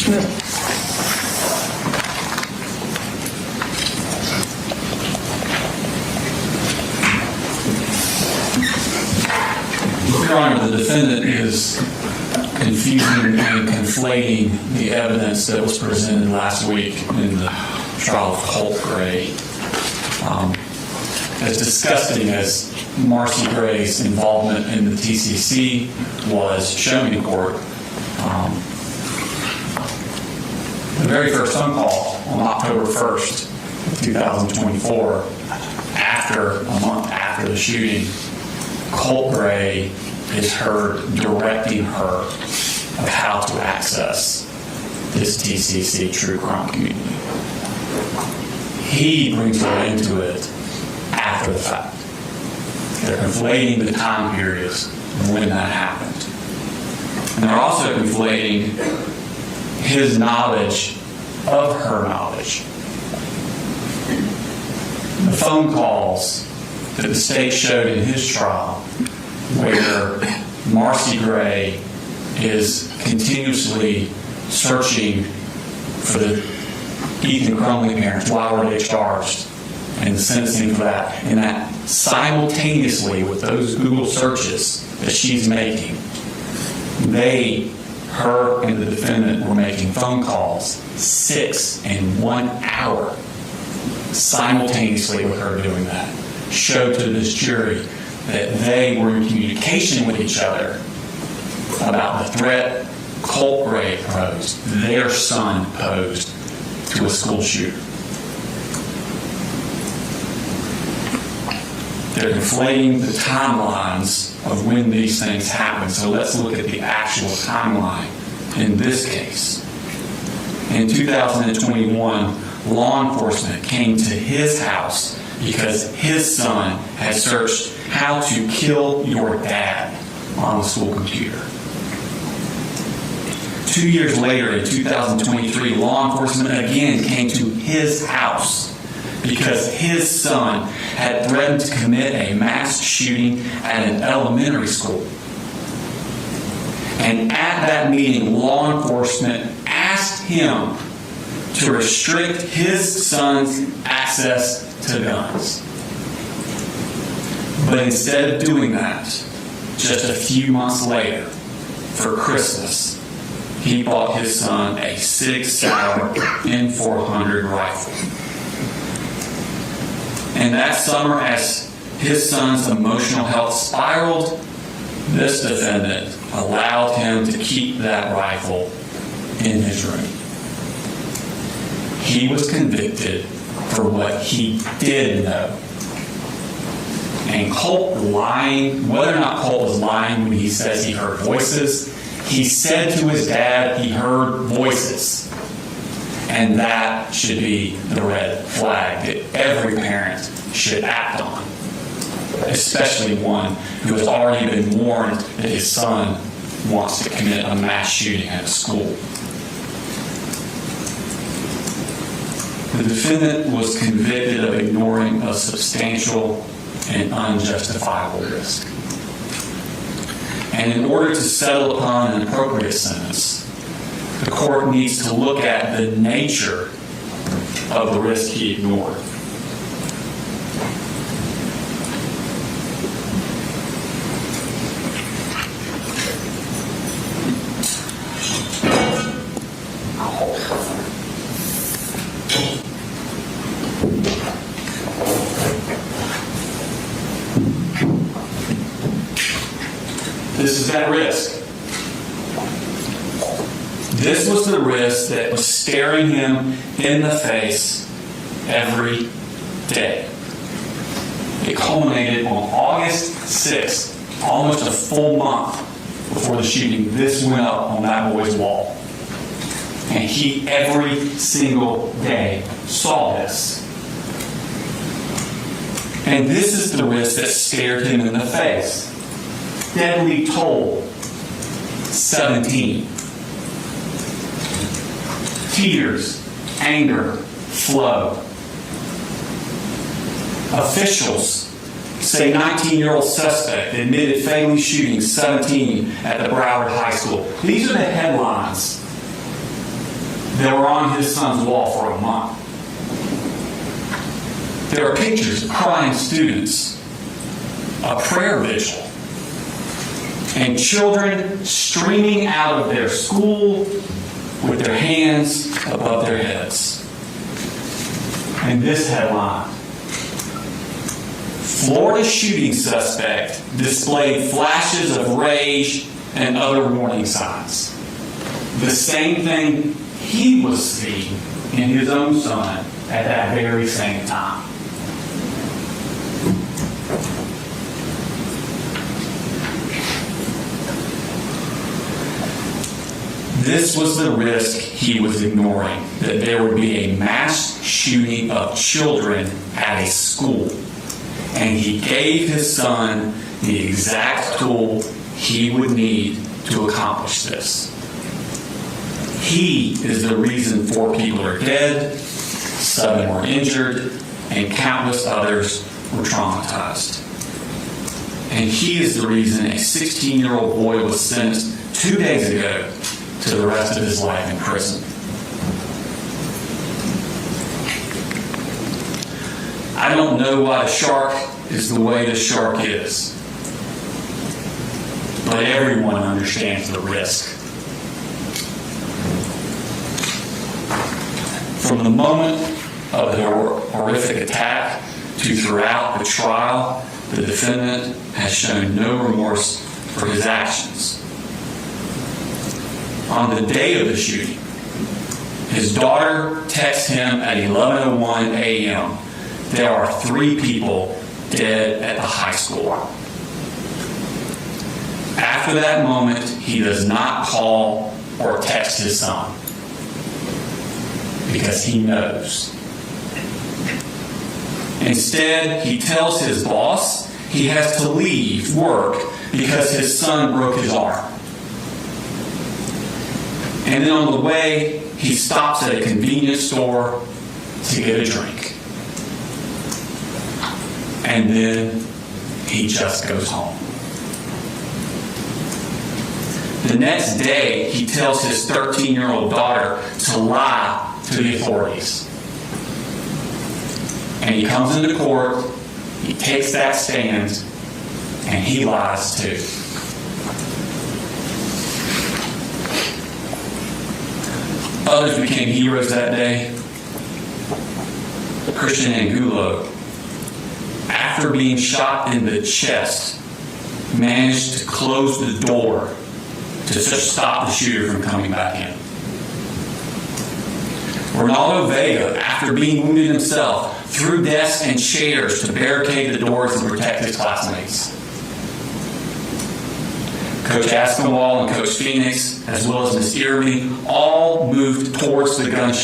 Your Honor, the defendant is confusing and conflating the evidence that was presented last week in the trial of Colt Gray. As disgusting as Marcy Gray's involvement in the TCC was shown in court, the very first phone call on October 1st, 2024, a month after the shooting, Colt Gray is heard directing her of how to access this TCC true crime community. He brings her into it after the fact. They're conflating the time periods when that happened. And they're also conflating his knowledge of her knowledge. The phone calls that the state showed in his trial, where Marcy Gray is continuously searching for the Ethan Crumley parents, why were they charged, and the sentencing for that, and that simultaneously with those Google searches that she's making, her and the defendant were making phone calls 6 in 1 hour simultaneously with her doing that. Showed to this jury that they were in communication with each other about the threat Colt Gray posed, their son posed to a school shooter. They're conflating the timelines of when these things happen. So let's look at the actual timeline in this case. In 2021, law enforcement came to his house because his son had searched how to kill your dad on the school computer. 2 years later, in 2023, law enforcement again came to his house because his son had threatened to commit a mass shooting at an elementary school. And at that meeting, law enforcement asked him to restrict his son's access to guns. But instead of doing that, just a few months later, for Christmas, he bought his son a Sig Sauer M400 rifle. And that summer, as his son's emotional health spiraled, this defendant allowed him to keep that rifle in his room. He was convicted for what he did know. And Colt lying, whether or not Colt was lying when he says he heard voices, he said to his dad he heard voices. And that should be the red flag that every parent should act on, especially one who has already been warned that his son wants to commit a mass shooting at a school. The defendant was convicted of ignoring a substantial and unjustifiable risk. And in order to settle upon an appropriate sentence, the court needs to look at the nature of the risk he ignored. This is that risk. This was the risk that was staring him in the face every day. It culminated on August 6th, almost a full month before the shooting. This went up on that boy's wall. And he, every single day, saw this. And this is the risk that stared him in the face. Deadly toll, 17. Tears, anger, flow. Officials say 19-year-old suspect admitted fatally shooting 17 at the Barrow High School. These are the headlines that were on his son's wall for a month. There are pictures of crying students, a prayer vigil, and children streaming out of their school with their hands above their heads. And this headline: Florida shooting suspect displayed flashes of rage and other warning signs. The same thing he was seeing in his own son at that very same time. This was the risk he was ignoring, that there would be a mass shooting of children at a school. And he gave his son the exact tool he would need to accomplish this. He is the reason 4 people are dead, 7 were injured, and countless others were traumatized. And he is the reason a 16-year-old boy was sentenced 2 days ago to the rest of his life in prison. I don't know why the shark is the way the shark is, but everyone understands the risk. From the moment of the horrific attack to throughout the trial, the defendant has shown no remorse for his actions. On the day of the shooting, his daughter texts him at 11:01 a.m. There are 3 people dead at the high school. After that moment, he does not call or text his son because he knows. Instead, he tells his boss he has to leave work because his son broke his arm. And then on the way, he stops at a convenience store to get a drink. And then he just goes home. The next day, he tells his 13-year-old daughter to lie to the authorities. And he comes into court, he takes that stand, and he lies too. Others became heroes that day. Christian Angulo, after being shot in the chest, managed to close the door to stop the shooter from coming back in. Ronaldo Vega, after being wounded himself, threw desks and chairs to barricade the doors and protect his classmates. Coach Aspinwall and Coach Phoenix, as well as Ms. Irimie, all moved towards the gunshot